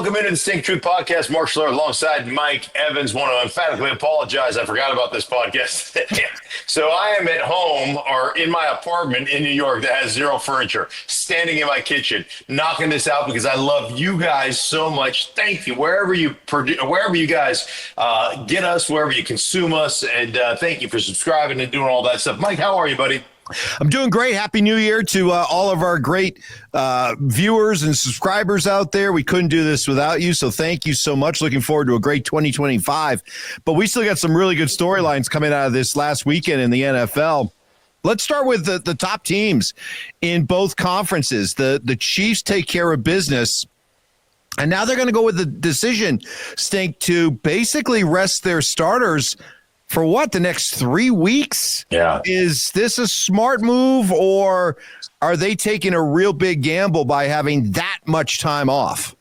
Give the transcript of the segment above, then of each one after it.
Welcome into the Stink Truth Podcast. Mark Schlereth alongside Mike Evans. Want to emphatically apologize. I forgot about this podcast. So I am at home or in my apartment in New York that has zero furniture, standing in my kitchen, knocking this out because I love you guys so much. Thank you. Wherever you guys get us, wherever you consume us. And thank you for subscribing and doing all that stuff. Mike, how are you, buddy? I'm doing great. Happy New Year to all of our great viewers and subscribers out there. We couldn't do this without you, so thank you so much. Looking forward to a great 2025. But we still got some really good storylines coming out of this last weekend in the NFL. Let's start with the top teams in both conferences. The Chiefs take care of business, and now they're going to go with the decision, Stink, to basically rest their starters for what, the next 3 weeks? Yeah. Is this a smart move, or are they taking a real big gamble by having that much time off?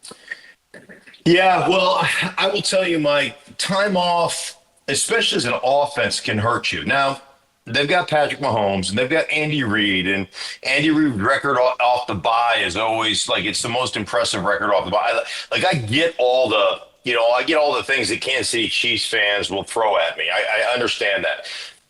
Yeah, well, I will tell you, Mike, time off, especially as an offense, can hurt you. Now, they've got Patrick Mahomes and they've got Andy Reid, and Andy Reid's record off the bye is always like it's the most impressive record off the bye. Like I get all the things that Kansas City Chiefs fans will throw at me. I understand that.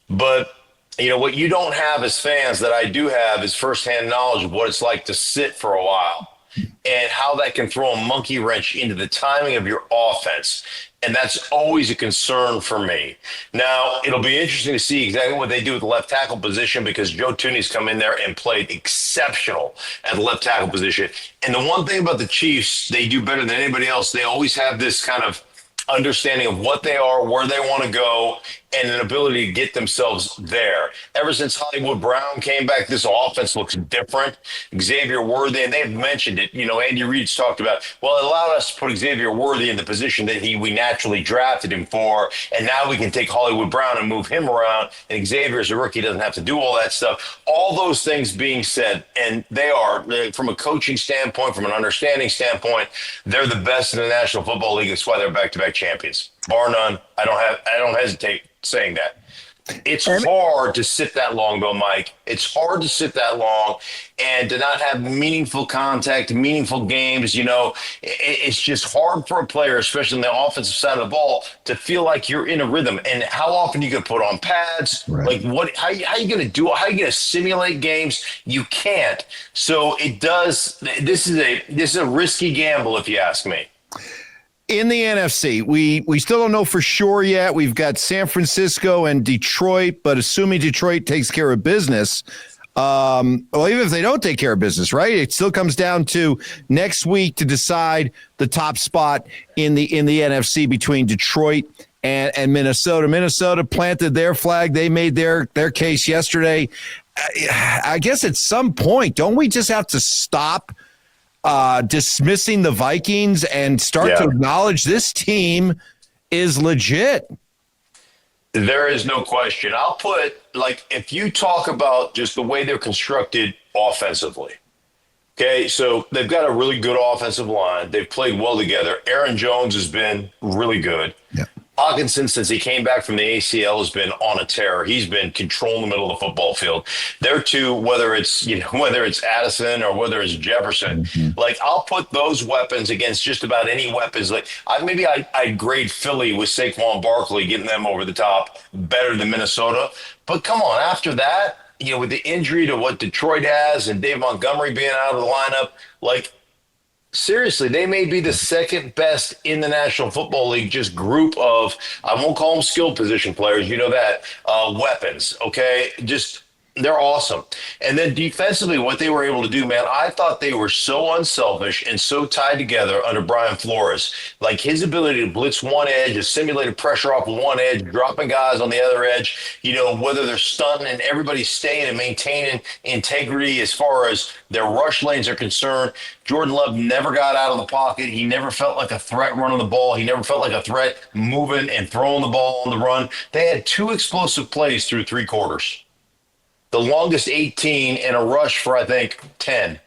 But, what you don't have as fans that I do have is firsthand knowledge of what it's like to sit for a while and how that can throw a monkey wrench into the timing of your offense. And that's always a concern for me. Now, it'll be interesting to see exactly what they do with the left tackle position because Joe Thuney's come in there and played exceptional at the left tackle position. And the one thing about the Chiefs, they do better than anybody else. They always have this kind of understanding of what they are, where they want to go, and an ability to get themselves there. Ever since Hollywood Brown came back, this offense looks different. Xavier Worthy, and they've mentioned it. Andy Reid's talked about, well, it allowed us to put Xavier Worthy in the position that we naturally drafted him for, and now we can take Hollywood Brown and move him around, and Xavier's a rookie, doesn't have to do all that stuff. All those things being said, and they are, from a coaching standpoint, from an understanding standpoint, they're the best in the National Football League. That's why they're back-to-back champions. Bar none. I don't hesitate saying that. It's hard to sit that long, though, Mike. It's hard to sit that long and to not have meaningful contact, meaningful games. It's just hard for a player, especially on the offensive side of the ball, to feel like you're in a rhythm. And how often you can put on pads? Right. Like how you going to do it? How are you going to simulate games? You can't. So it does. This is a risky gamble, if you ask me. In the NFC, we still don't know for sure yet. We've got San Francisco and Detroit, but assuming Detroit takes care of business, even if they don't take care of business, right? It still comes down to next week to decide the top spot in the NFC between Detroit and Minnesota. Minnesota planted their flag. They made their case yesterday. I guess at some point, don't we just have to stop dismissing the Vikings and start to acknowledge this team is legit? There is no question. I'll put, if you talk about just the way they're constructed offensively, okay, so they've got a really good offensive line. They've played well together. Aaron Jones has been really good. Yeah. Hawkinson, since he came back from the ACL, has been on a tear. He's been controlling the middle of the football field. They're two, whether it's Addison or whether it's Jefferson, I'll put those weapons against just about any weapons. I'd grade Philly with Saquon Barkley, getting them over the top better than Minnesota. But come on, after that, with the injury to what Detroit has and Dave Montgomery being out of the lineup, seriously, they may be the second best in the National Football League, just group of, I won't call them skill position players, weapons, okay? Just, they're awesome. And then defensively, what they were able to do, man, I thought they were so unselfish and so tied together under Brian Flores. His ability to blitz one edge, a simulated pressure off one edge, dropping guys on the other edge, whether they're stunting and everybody's staying and maintaining integrity as far as their rush lanes are concerned. Jordan Love never got out of the pocket. He never felt like a threat running the ball. He never felt like a threat moving and throwing the ball on the run. They had 2 explosive plays through 3 quarters. The longest 18 and a rush for, I think, 10.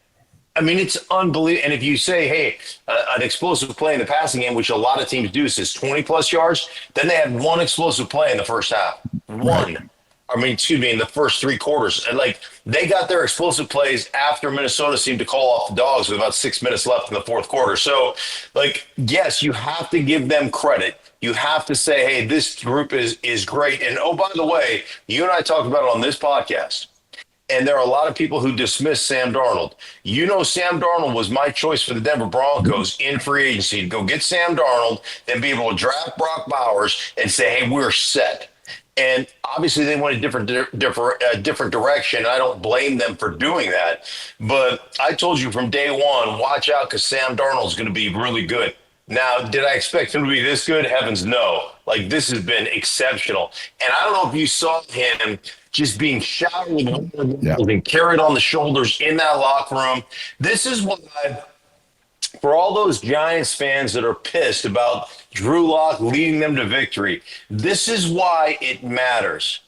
I mean, it's unbelievable. And if you say, hey, an explosive play in the passing game, which a lot of teams do, says 20-plus yards, then they had 1 explosive play in the first half. 1. Right. in the first three quarters. And like they got their explosive plays after Minnesota seemed to call off the dogs with about 6 minutes left in the fourth quarter. So, like, yes, you have to give them credit. You have to say, hey, this group is great. And oh, by the way, you and I talked about it on this podcast. And there are a lot of people who dismiss Sam Darnold. You know, Sam Darnold was my choice for the Denver Broncos in free agency to go get Sam Darnold and be able to draft Brock Bowers and say, hey, we're set. And obviously they went a different direction. I don't blame them for doing that. But I told you from day one, watch out because Sam Darnold's going to be really good. Now, did I expect him to be this good? Heavens, no. Like, this has been exceptional. And I don't know if you saw him just being showered with and carried on the shoulders in that locker room. This is why, for all those Giants fans that are pissed about Drew Lock leading them to victory, this is why it matters.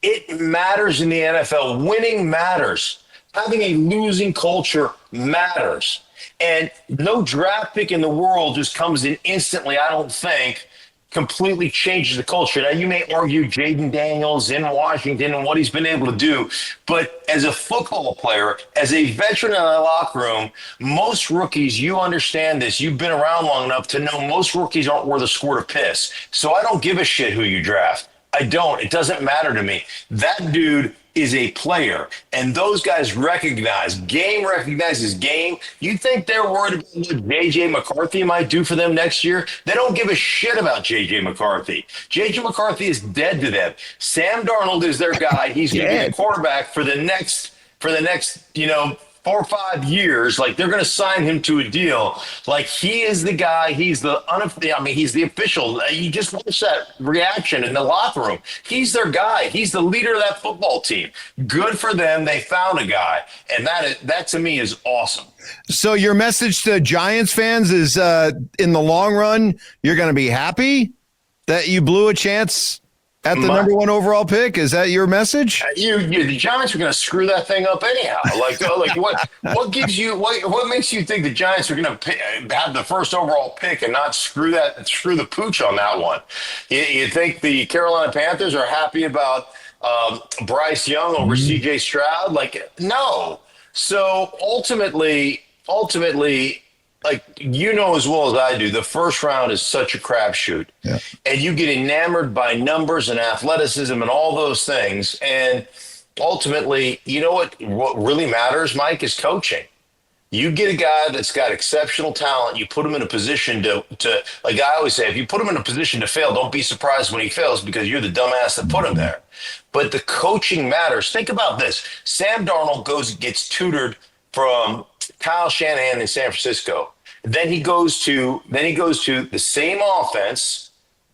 It matters in the NFL. Winning matters. Having a losing culture matters. And no draft pick in the world just comes in instantly, I don't think, completely changes the culture. Now, you may argue Jaden Daniels in Washington and what he's been able to do, but as a football player, as a veteran in the locker room, most rookies, you understand this, you've been around long enough to know most rookies aren't worth a squirt of piss. So I don't give a shit who you draft. I don't. It doesn't matter to me. That dude is a player, and those guys recognizes game. You think they're worried about what J.J. McCarthy might do for them next year? They don't give a shit about J.J. McCarthy. J.J. McCarthy is dead to them. Sam Darnold is their guy. He's going to be the quarterback for the next 4 or 5 years. Like, they're going to sign him to a deal. Like, he is the guy. He's the official. You just watch that reaction in the locker room. He's their guy. He's the leader of that football team. Good for them. They found a guy. And that to me is awesome. So your message to Giants fans is, in the long run, you're going to be happy that you blew a chance at the number one overall pick? Is that your message? The Giants are going to screw that thing up anyhow. Like what makes you think the Giants are going to have the first overall pick and not screw the pooch on that one? You think the Carolina Panthers are happy about Bryce Young over C.J. Stroud? Like, no. So ultimately, like, you know as well as I do, the first round is such a crapshoot. Yeah. And you get enamored by numbers and athleticism and all those things. And ultimately, you know what really matters, Mike, is coaching. You get a guy that's got exceptional talent, you put him in a position to like I always say, if you put him in a position to fail, don't be surprised when he fails because you're the dumbass that put him there. But the coaching matters. Think about this. Sam Darnold gets tutored from Kyle Shanahan in San Francisco. Then he goes to the same offense,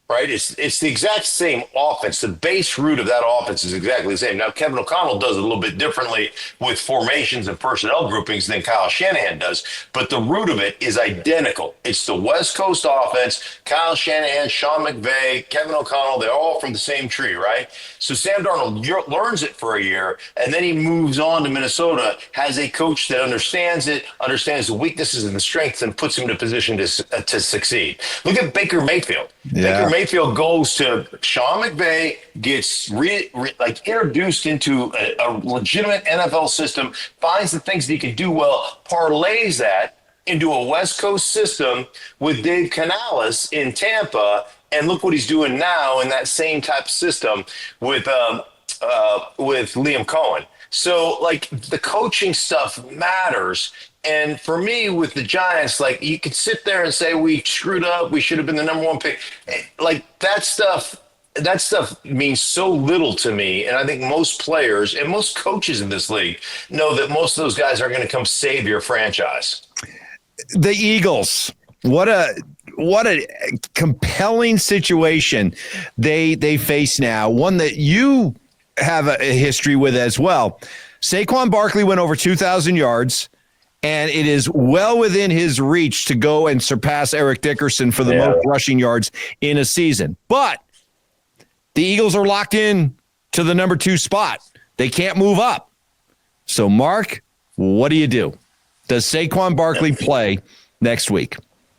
right? It's the exact same offense. The base root of that offense is exactly the same. Now, Kevin O'Connell does it a little bit differently with formations and personnel groupings than Kyle Shanahan does, but the root of it is identical. It's the West Coast offense. Kyle Shanahan, Sean McVay, Kevin O'Connell, they're all from the same tree, right? So Sam Darnold learns it for a year, and then he moves on to Minnesota, has a coach that understands it, understands the weaknesses and the strengths, and puts him in a position to succeed. Look at Baker Mayfield. Yeah. Baker Mayfield goes to Sean McVay, gets introduced into a legitimate NFL system, finds the things that he can do well, parlays that into a West Coast system with Dave Canales in Tampa, and look what he's doing now in that same type of system with Liam Cohen. So, like, the coaching stuff matters. And for me, with the Giants, like, you could sit there and say, we screwed up, we should have been the number one pick. Like, that stuff means so little to me. And I think most players and most coaches in this league know that most of those guys aren't going to come save your franchise. The Eagles, what a compelling situation they face now, one that you have a history with as well. Saquon Barkley went over 2,000 yards, and it is well within his reach to go and surpass Eric Dickerson for the most rushing yards in a season. But the Eagles are locked in to the number 2 spot. They can't move up. So, Mark, what do you do? Does Saquon Barkley play next week?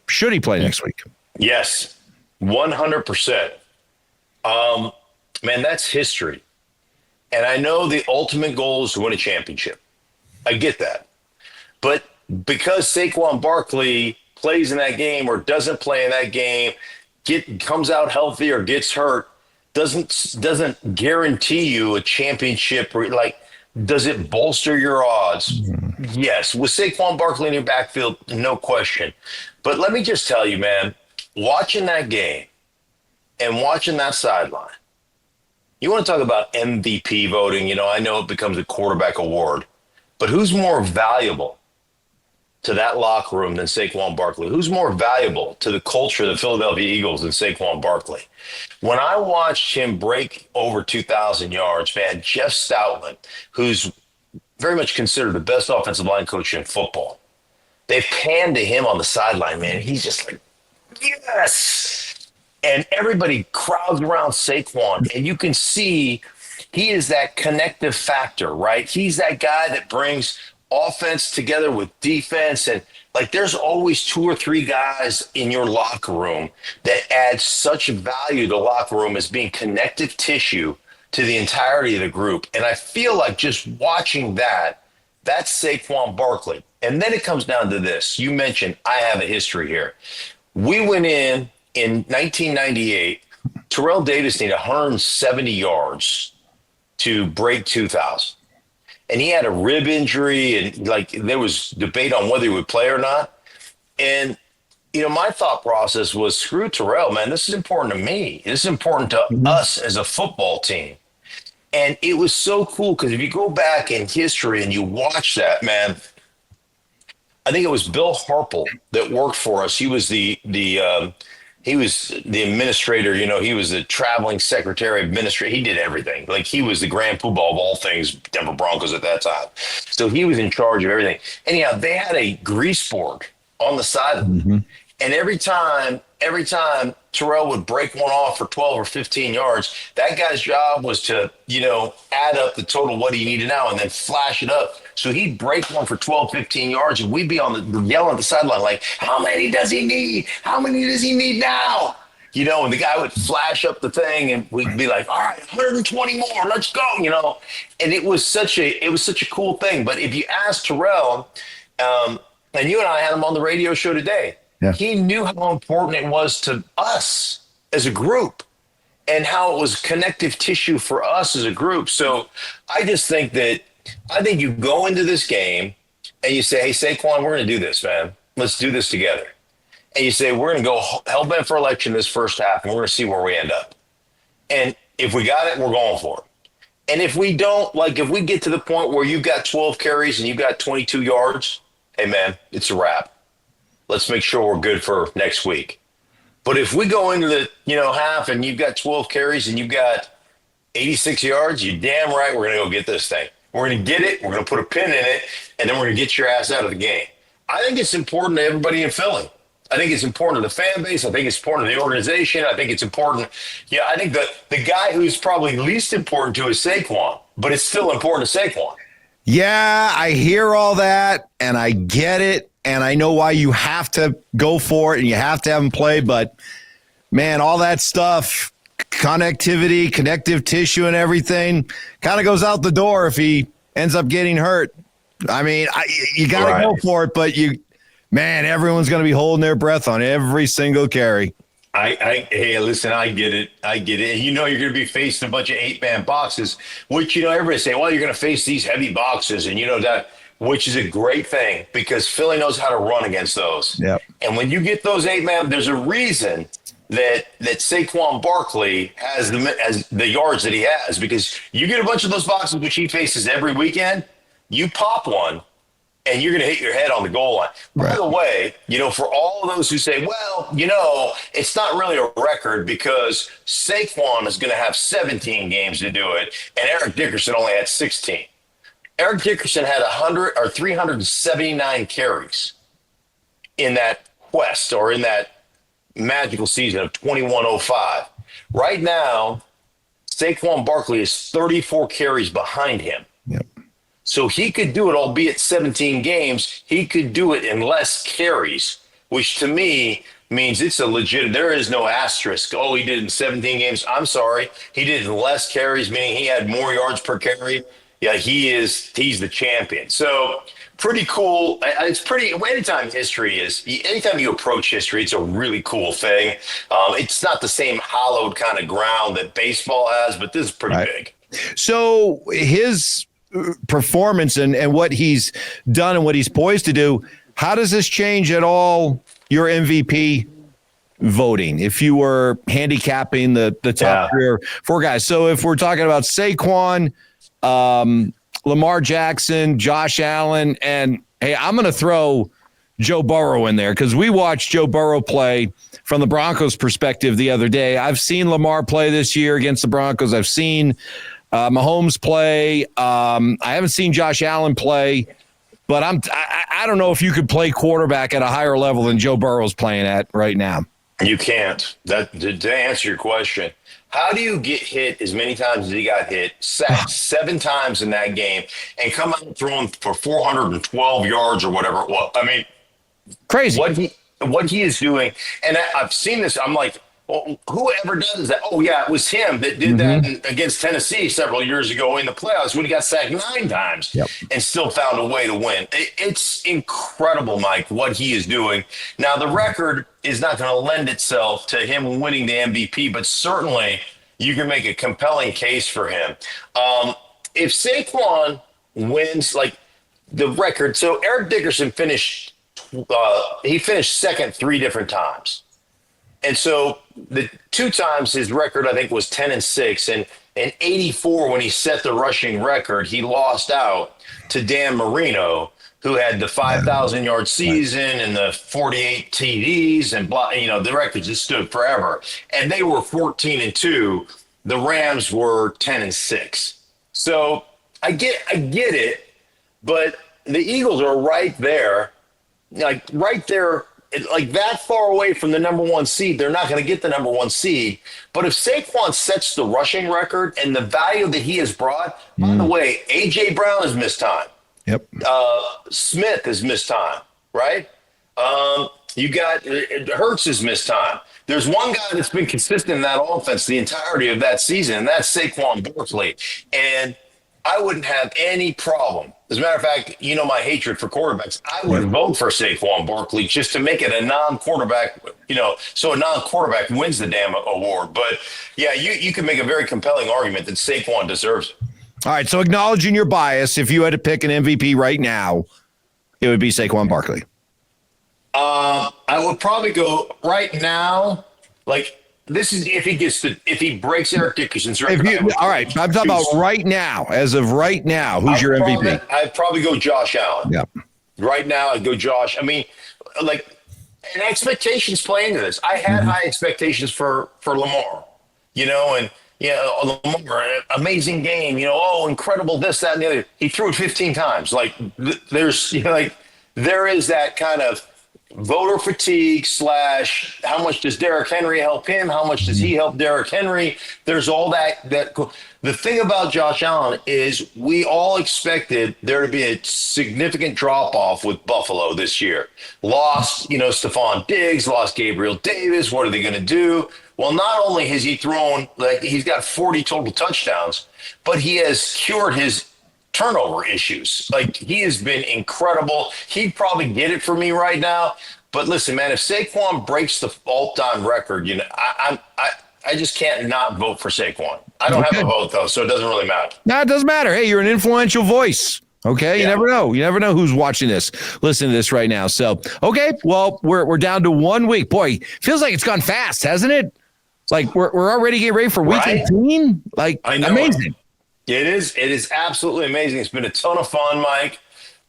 Should he play next week? Yes, 100%. Man, that's history. And I know the ultimate goal is to win a championship. I get that. But because Saquon Barkley plays in that game or doesn't play in that game, comes out healthy or gets hurt, doesn't guarantee you a championship. Like, does it bolster your odds? Yes. With Saquon Barkley in your backfield, no question. But let me just tell you, man, watching that game and watching that sideline, you want to talk about MVP voting. I know it becomes a quarterback award, but who's more valuable to that locker room than Saquon Barkley? Who's more valuable to the culture of the Philadelphia Eagles than Saquon Barkley? When I watched him break over 2,000 yards, man, Jeff Stoutland, who's very much considered the best offensive line coach in football, they panned to him on the sideline, man. He's just like, yes. And everybody crowds around Saquon, and you can see he is that connective factor, right? He's that guy that brings offense together with defense. And like, there's always 2 or 3 guys in your locker room that add such value to the locker room as being connective tissue to the entirety of the group. And I feel like just watching that's Saquon Barkley. And then it comes down to this. You mentioned I have a history here. We went in 1998, Terrell Davis needed 170 yards to break 2,000. And he had a rib injury, and like there was debate on whether he would play or not. And, my thought process was, screw Terrell, man. This is important to me. This is important to us as a football team. And it was so cool because if you go back in history and you watch that, man, I think it was Bill Harple that worked for us. He was the administrator, he was the traveling secretary administrator. He did everything. Like, he was the grand poobah of all things Denver Broncos at that time. So he was in charge of everything. Anyhow, they had a grease board on the side of it. And every time Terrell would break one off for 12 or 15 yards, that guy's job was to, add up the total what he needed now and then flash it up. So he'd break one for 12, 15 yards, and we'd be yelling at the sideline like, how many does he need? How many does he need now? And the guy would flash up the thing, and we'd be like, all right, 120 more, let's go, And it was such a cool thing. But if you ask Terrell, and you and I had him on the radio show today, yeah, he knew how important it was to us as a group and how it was connective tissue for us as a group. So I think you go into this game and you say, hey, Saquon, we're going to do this, man. Let's do this together. And you say, we're going to go hell-bent for election this first half, and we're going to see where we end up. And if we got it, we're going for it. And if we don't, like if we get to the point where you've got 12 carries and you've got 22 yards, hey, man, it's a wrap. Let's make sure we're good for next week. But if we go into the half and you've got 12 carries and you've got 86 yards, you're damn right we're going to go get this thing. We're going to get it. We're going to put a pin in it, and then we're going to get your ass out of the game. I think it's important to everybody in Philly. I think it's important to the fan base. I think it's important to the organization. I think it's important. Yeah, I think the guy who's probably least important to is Saquon, but it's still important to Saquon. Yeah, I hear all that, and I get it, and I know why you have to go for it, and you have to have him play, but, man, all that stuff, connectivity, connective tissue and everything kind of goes out the door if he ends up getting hurt. I mean, you got to go for it, but everyone's going to be holding their breath on every single carry. Hey, listen, I get it. And you're going to be facing a bunch of 8-man boxes, which, everybody say, well, you're going to face these heavy boxes and that, which is a great thing because Philly knows how to run against those. Yep. And when you get those 8-man, there's a reason that Saquon Barkley has the yards that he has, because you get a bunch of those boxes which he faces every weekend, you pop one, and you're going to hit your head on the goal line. Right. By the way, for all of those who say, well, it's not really a record because Saquon is going to have 17 games to do it, and Eric Dickerson only had 16. Eric Dickerson had 379 carries in that quest or in that magical season of 2105. Right now, Saquon Barkley is 34 carries behind him. Yep. So he could do it, albeit 17 games. He could do it in less carries, which to me means it's a legit. There is no asterisk. Oh, he did it in 17 games. I'm sorry. He did it in less carries, meaning he had more yards per carry. Yeah, he's the champion. So pretty cool. It's pretty, anytime you approach history, it's a really cool thing. It's not the same hollowed kind of ground that baseball has, but this is pretty big. So his performance and what he's done and what he's poised to do, how does this change at all your MVP voting if you were handicapping the top 3 or 4 guys? So if we're talking about Saquon, Lamar Jackson, Josh Allen, and hey, I'm going to throw Joe Burrow in there because we watched Joe Burrow play from the Broncos perspective the other day. I've seen Lamar play this year against the Broncos. I've seen Mahomes play. I haven't seen Josh Allen play, but I don't know if you could play quarterback at a higher level than Joe Burrow's playing at right now. You can't. To answer your question, how do you get hit as many times as he got hit, sacked 7 times in that game, and come out throwing for 412 yards or whatever it was? I mean, crazy. What he is doing, and I've seen this. I'm like, well, whoever does that? Oh yeah, it was him that did that against Tennessee several years ago in the playoffs when he got sacked 9 times and still found a way to win. It's incredible, Mike, what he is doing. Now the record is not going to lend itself to him winning the MVP, but certainly you can make a compelling case for him. If Saquon wins, like the record, so Eric Dickerson finished second 3 different times. And so the 2 times his record, I think, was 10-6. And in 84, when he set the rushing record, he lost out to Dan Marino, who had the 5,000-yard season and the 48 TDs and blah. You know, the record just stood forever. And they were 14-2. The Rams were 10-6. So I get it, but the Eagles are right there, like that far away from the number 1 seed. They're not going to get the number 1 seed. But if Saquon sets the rushing record and the value that he has brought, by the way, A.J. Brown has missed time. Yep. Smith has missed time, right? You got Hurts has missed time. There's one guy that's been consistent in that offense the entirety of that season, and that's Saquon Barkley. And I wouldn't have any problem. As a matter of fact, you know my hatred for quarterbacks. I would vote for Saquon Barkley just to make it a non-quarterback, so a non-quarterback wins the damn award. But, yeah, you can make a very compelling argument that Saquon deserves it. All right, so acknowledging your bias, if you had to pick an MVP right now, it would be Saquon Barkley. I would probably go right now, like – this is if he breaks Eric Dickerson's record. All right, I'm talking about right now. As of right now, who's your MVP? I'd probably go Josh Allen. Yeah. Right now, I'd go Josh. I mean, and expectations play into this. I had high expectations for Lamar, Lamar, amazing game, incredible this, that, and the other. He threw it 15 times. There is that kind of voter fatigue / how much does Derrick Henry help him? How much does he help Derrick Henry? There's all that. The thing about Josh Allen is we all expected there to be a significant drop off with Buffalo this year. Lost, Stephon Diggs, lost Gabriel Davis. What are they going to do? Well, not only has he thrown, he's got 40 total touchdowns, but he has cured his turnover issues. He has been incredible. He'd probably get it for me right now. But listen, man, if Saquon breaks the all-time record, I just can't not vote for Saquon. I don't have a vote though, so it doesn't really matter. No, it doesn't matter. Hey, you're an influential voice. Okay, you never know. You never know who's watching this, listening to this right now. So, okay, well, we're down to 1 week. Boy, feels like it's gone fast, hasn't it? We're already getting ready for week 18. Amazing. It is absolutely amazing. It's been a ton of fun, Mike.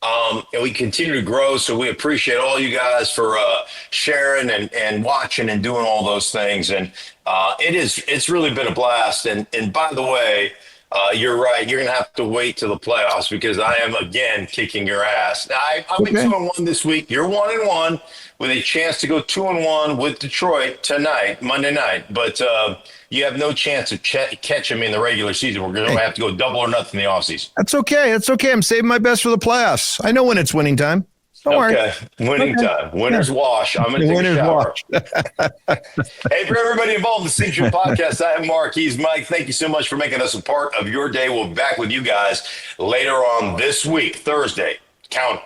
And we continue to grow, so we appreciate all you guys for sharing and watching and doing all those things. And it's really been a blast. And by the way, you're right. You're going to have to wait till the playoffs because I am again kicking your ass. I'm 2-1 this week. You're 1-1 with a chance to go 2-1 with Detroit tonight, Monday night. But you have no chance to catch him in the regular season. We're going to have to go double or nothing in the offseason. That's okay. I'm saving my best for the playoffs. I know when it's winning time. Don't worry. Okay. Winning time. Winner's wash. I'm going to take a Winner's shower. wash. Hey, for everybody involved in the Stinkin podcast, I am Mark. He's Mike. Thank you so much for making us a part of your day. We'll be back with you guys later on this week, Thursday. Count